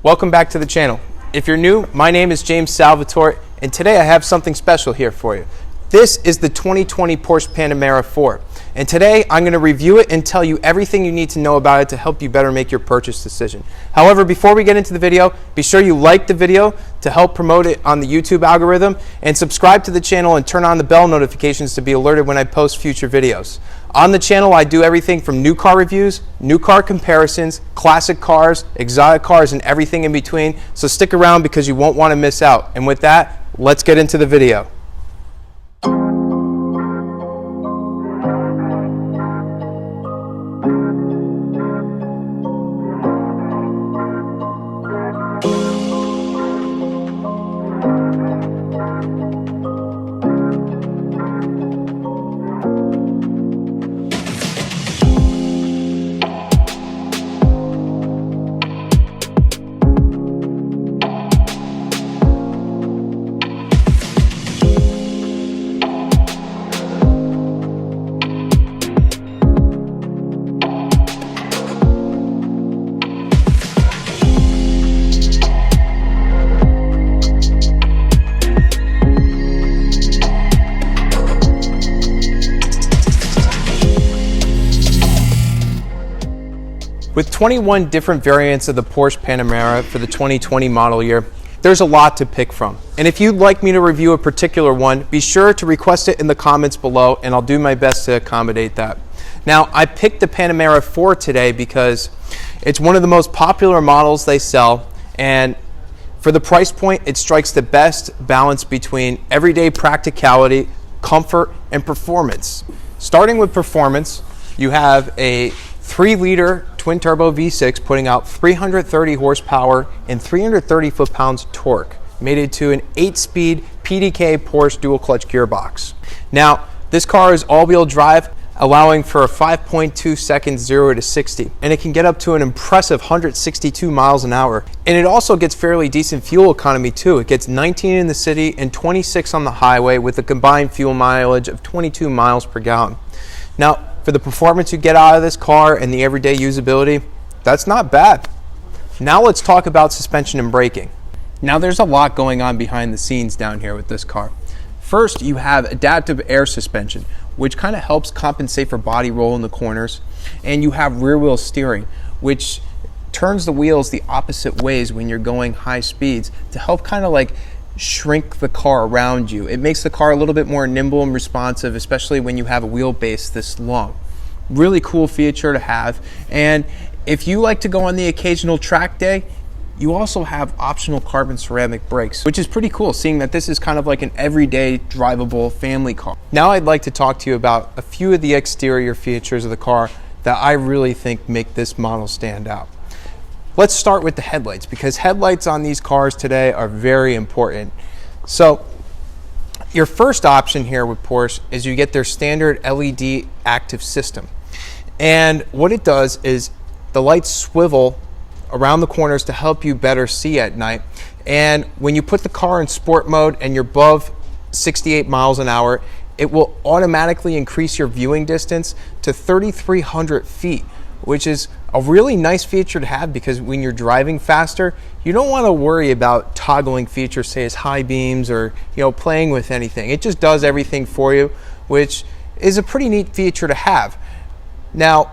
Welcome back to the channel. If you're new, my name is James Salvatore, and today I have something special here for you. This is the 2020 Porsche Panamera 4, and today I'm going to review it and tell you everything you need to know about it to help you better make your purchase decision. However, before we get into the video, be sure you like the video to help promote it on the YouTube algorithm, and subscribe to the channel and turn on the bell notifications to be alerted when I post future videos. On the channel, I do everything from new car reviews, new car comparisons, classic cars, exotic cars, and everything in between. So stick around because you won't want to miss out. And with that, let's get into the video. With 21 different variants of the Porsche Panamera for the 2020 model year, there's a lot to pick from. And if you'd like me to review a particular one, be sure to request it in the comments below, and I'll do my best to accommodate that. Now, I picked the Panamera 4 today because it's one of the most popular models they sell, and for the price point, it strikes the best balance between everyday practicality, comfort, and performance. Starting with performance, you have a 3-liter twin-turbo V6 putting out 330 horsepower and 330 foot-pounds torque, mated to an 8-speed PDK Porsche dual-clutch gearbox. Now, this car is all-wheel drive, allowing for a 5.2 second 0 to 60, and it can get up to an impressive 162 miles an hour. And it also gets fairly decent fuel economy too. It gets 19 in the city and 26 on the highway with a combined fuel mileage of 22 miles per gallon. Now, for the performance you get out of this car and the everyday usability, that's not bad. Now let's talk about suspension and braking. Now there's a lot going on behind the scenes down here with this car. First, you have adaptive air suspension, which kind of helps compensate for body roll in the corners. And you have rear wheel steering, which turns the wheels the opposite ways when you're going high speeds to help kind of like shrink the car around you. It makes the car a little bit more nimble and responsive, especially when you have a wheelbase this long. Really cool feature to have. And if you like to go on the occasional track day, you also have optional carbon ceramic brakes, which is pretty cool, seeing that this is kind of like an everyday drivable family car. Now I'd like to talk to you about a few of the exterior features of the car that I really think make this model stand out. Let's start with the headlights, because headlights on these cars today are very important. So your first option here with Porsche is you get their standard LED active system. And what it does is the lights swivel around the corners to help you better see at night. And when you put the car in sport mode and you're above 68 miles an hour, it will automatically increase your viewing distance to 3,300 feet, which is a really nice feature to have, because when you're driving faster, you don't want to worry about toggling features, say as high beams or playing with anything. It just does everything for you, which is a pretty neat feature to have. Now,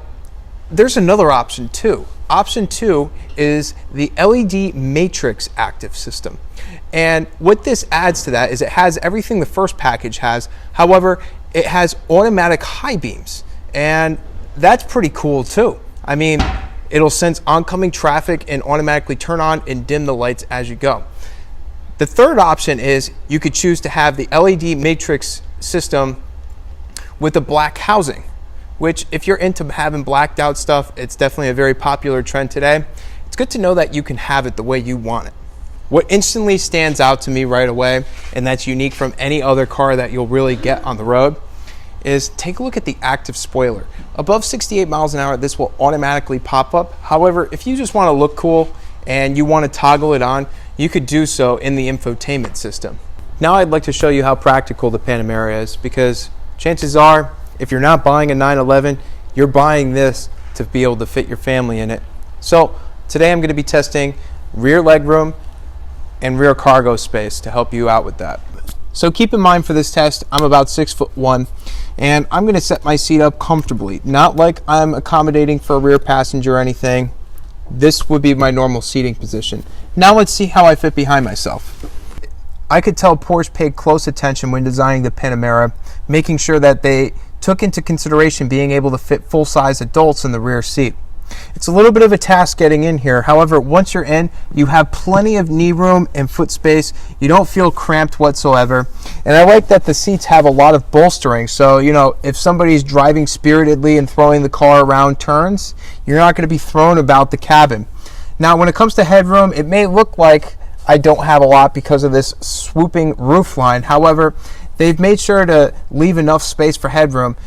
there's another option too. Option 2 is the LED matrix active system. And what this adds to that is it has everything the first package has. However, it has automatic high beams, and that's pretty cool too. I mean, it'll sense oncoming traffic and automatically turn on and dim the lights as you go. The third option is you could choose to have the LED matrix system with a black housing, which if you're into having blacked out stuff, it's definitely a very popular trend today. It's good to know that you can have it the way you want it. What instantly stands out to me right away, and that's unique from any other car that you'll really get on the road, is take a look at the active spoiler. Above 68 miles an hour, this will automatically pop up. However, if you just want to look cool and you want to toggle it on, you could do so in the infotainment system. Now I'd like to show you how practical the Panamera is, because chances are, if you're not buying a 911, you're buying this to be able to fit your family in it. So today I'm going to be testing rear legroom, and rear cargo space to help you out with that. So keep in mind for this test, I'm about 6'1", and I'm going to set my seat up comfortably. Not like I'm accommodating for a rear passenger or anything. This would be my normal seating position. Now let's see how I fit behind myself. I could tell Porsche paid close attention when designing the Panamera, making sure that they took into consideration being able to fit full-size adults in the rear seat. It's a little bit of a task getting in here. However, once you're in, you have plenty of knee room and foot space. You don't feel cramped whatsoever. And I like that the seats have a lot of bolstering. So, you know, if somebody's driving spiritedly and throwing the car around turns, you're not going to be thrown about the cabin. Now, when it comes to headroom, it may look like I don't have a lot because of this swooping roof line. However, they've made sure to leave enough space for headroom.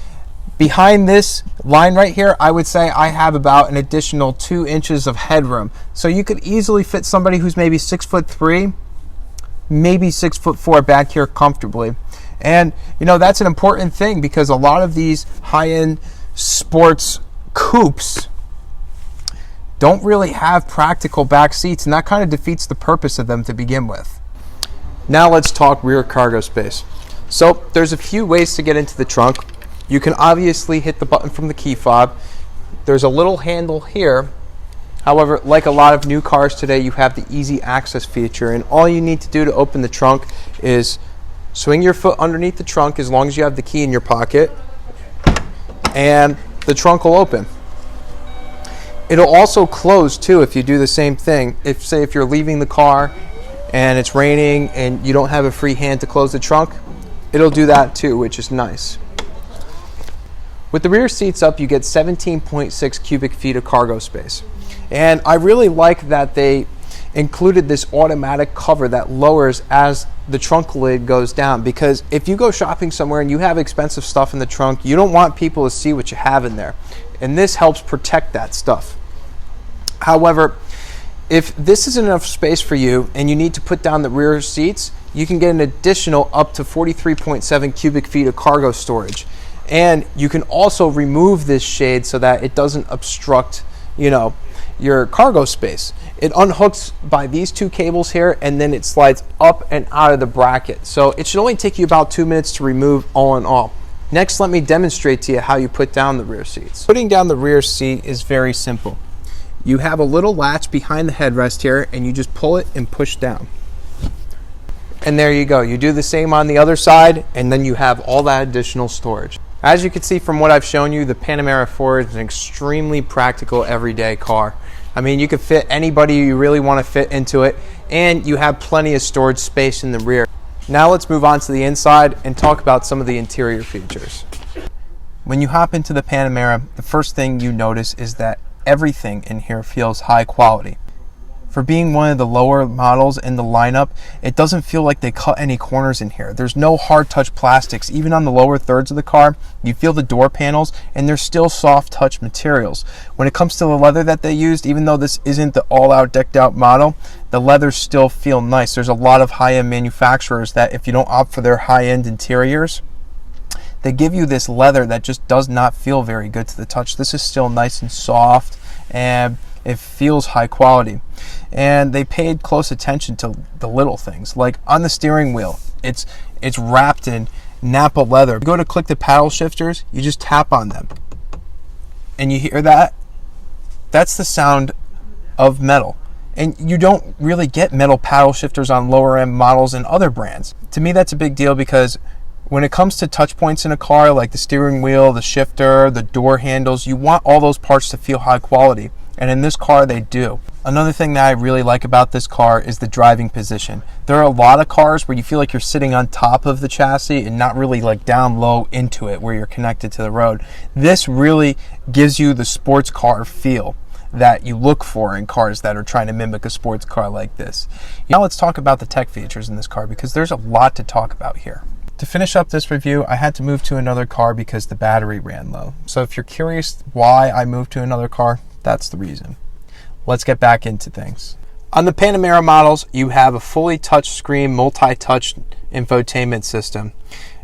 Behind this line right here, I would say I have about an additional 2 inches of headroom. So you could easily fit somebody who's maybe 6'3", maybe 6'4" back here comfortably. And you know, that's an important thing because a lot of these high-end sports coupes don't really have practical back seats, and that kind of defeats the purpose of them to begin with. Now let's talk rear cargo space. So there's a few ways to get into the trunk. You can obviously hit the button from the key fob. There's a little handle here. However, like a lot of new cars today, you have the easy access feature, and all you need to do to open the trunk is swing your foot underneath the trunk as long as you have the key in your pocket, and the trunk will open. It'll also close too if you do the same thing. If you're leaving the car and it's raining and you don't have a free hand to close the trunk, it'll do that too, which is nice. With the rear seats up, you get 17.6 cubic feet of cargo space. And I really like that they included this automatic cover that lowers as the trunk lid goes down, because if you go shopping somewhere and you have expensive stuff in the trunk, you don't want people to see what you have in there. And this helps protect that stuff. However, if this isn't enough space for you and you need to put down the rear seats, you can get an additional up to 43.7 cubic feet of cargo storage. And you can also remove this shade so that it doesn't obstruct, you know, your cargo space. It unhooks by these two cables here, and then it slides up and out of the bracket. So it should only take you about 2 minutes to remove all in all. Next, let me demonstrate to you how you put down the rear seats. Putting down the rear seat is very simple. You have a little latch behind the headrest here, and you just pull it and push down. And there you go. You do the same on the other side, and then you have all that additional storage. As you can see from what I've shown you, the Panamera 4 is an extremely practical everyday car. I mean, you could fit anybody you really want to fit into it, and you have plenty of storage space in the rear. Now let's move on to the inside and talk about some of the interior features. When you hop into the Panamera, the first thing you notice is that everything in here feels high quality. For being one of the lower models in the lineup, it doesn't feel like they cut any corners in here. There's no hard touch plastics. Even on the lower thirds of the car, you feel the door panels, and they're still soft touch materials. When it comes to the leather that they used, even though this isn't the all-out decked out model, the leathers still feel nice. There's a lot of high-end manufacturers that if you don't opt for their high-end interiors, they give you this leather that just does not feel very good to the touch. This is still nice and soft, and it feels high quality. And they paid close attention to the little things. Like on the steering wheel, it's wrapped in Napa leather. You go to click the paddle shifters, you just tap on them. And you hear that? That's the sound of metal. And you don't really get metal paddle shifters on lower end models and other brands. To me, that's a big deal because when it comes to touch points in a car, like the steering wheel, the shifter, the door handles, you want all those parts to feel high quality. And in this car, they do. Another thing that I really like about this car is the driving position. There are a lot of cars where you feel like you're sitting on top of the chassis and not really like down low into it where you're connected to the road. This really gives you the sports car feel that you look for in cars that are trying to mimic a sports car like this. Now let's talk about the tech features in this car because there's a lot to talk about here. To finish up this review, I had to move to another car because the battery ran low. So if you're curious why I moved to another car, that's the reason. Let's get back into things. On the Panamera models, you have a fully touchscreen, multi-touch infotainment system,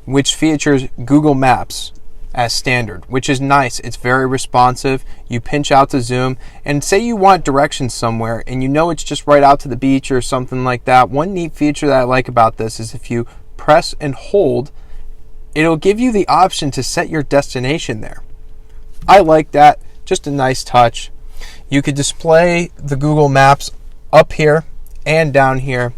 which features Google Maps. as standard, which is nice. It's very responsive. You pinch out to zoom, and say you want directions somewhere and you know it's just right out to the beach or something like that. One neat feature that I like about this is if you press and hold, it'll give you the option to set your destination there. I like that. Just a nice touch. You could display the Google Maps up here and down here.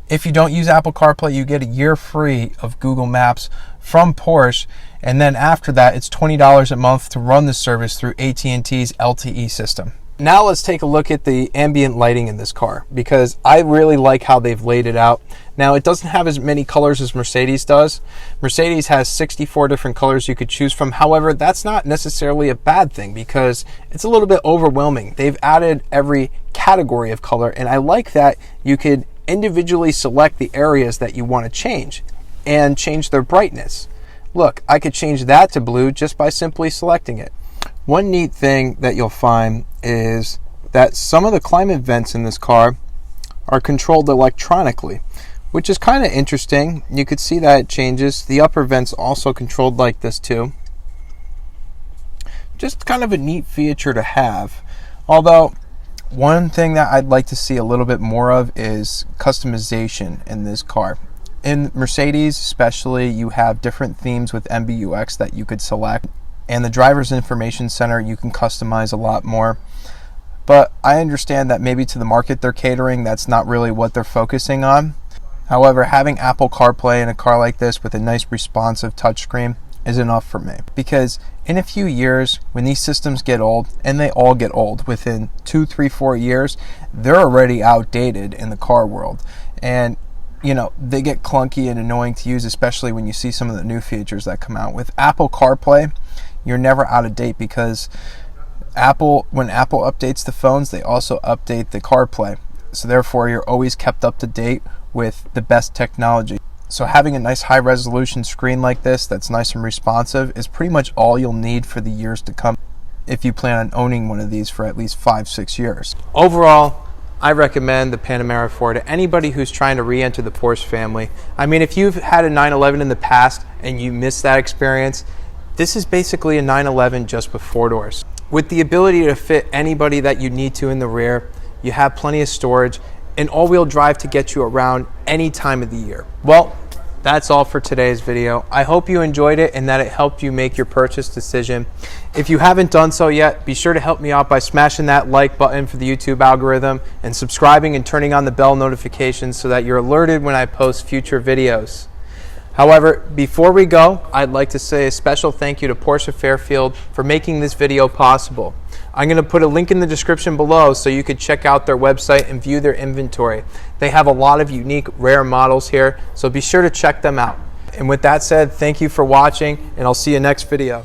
If you don't use Apple CarPlay, you get a year free of Google Maps from Porsche, and then after that it's $20 a month to run the service through AT&T's LTE system. Now let's take a look at the ambient lighting in this car, because I really like how they've laid it out. Now, it doesn't have as many colors as Mercedes does. Mercedes has 64 different colors you could choose from. However, that's not necessarily a bad thing because it's a little bit overwhelming. They've added every category of color, and I like that you could individually select the areas that you want to change and change their brightness. Look, I could change that to blue just by simply selecting it. One neat thing that you'll find is that some of the climate vents in this car are controlled electronically, which is kind of interesting. You could see that it changes. The upper vents also controlled like this too. Just kind of a neat feature to have. Although, one thing that I'd like to see a little bit more of is customization in this car. In Mercedes especially, you have different themes with MBUX that you could select. And the driver's information center, you can customize a lot more. But I understand that maybe to the market they're catering, that's not really what they're focusing on. However, having Apple CarPlay in a car like this with a nice responsive touchscreen is enough for me. Because in a few years, when these systems get old, and they all get old, within 2, 3, 4 years, they're already outdated in the car world. And you know, they get clunky and annoying to use, especially when you see some of the new features that come out. With Apple CarPlay, you're never out of date because when Apple updates the phones, they also update the CarPlay. So therefore, you're always kept up to date with the best technology. So having a nice high resolution screen like this that's nice and responsive is pretty much all you'll need for the years to come if you plan on owning one of these for at least 5-6 years. Overall, I recommend the Panamera 4 to anybody who's trying to re-enter the Porsche family. I mean, if you've had a 911 in the past and you missed that experience, this is basically a 911 just with 4 doors. With the ability to fit anybody that you need to in the rear, you have plenty of storage and all-wheel drive to get you around any time of the year. Well, that's all for today's video. I hope you enjoyed it and that it helped you make your purchase decision. If you haven't done so yet, be sure to help me out by smashing that like button for the YouTube algorithm and subscribing and turning on the bell notifications so that you're alerted when I post future videos. However, before we go, I'd like to say a special thank you to Porsche Fairfield for making this video possible. I'm going to put a link in the description below so you could check out their website and view their inventory. They have a lot of unique, rare models here, so be sure to check them out. And with that said, thank you for watching, and I'll see you next video.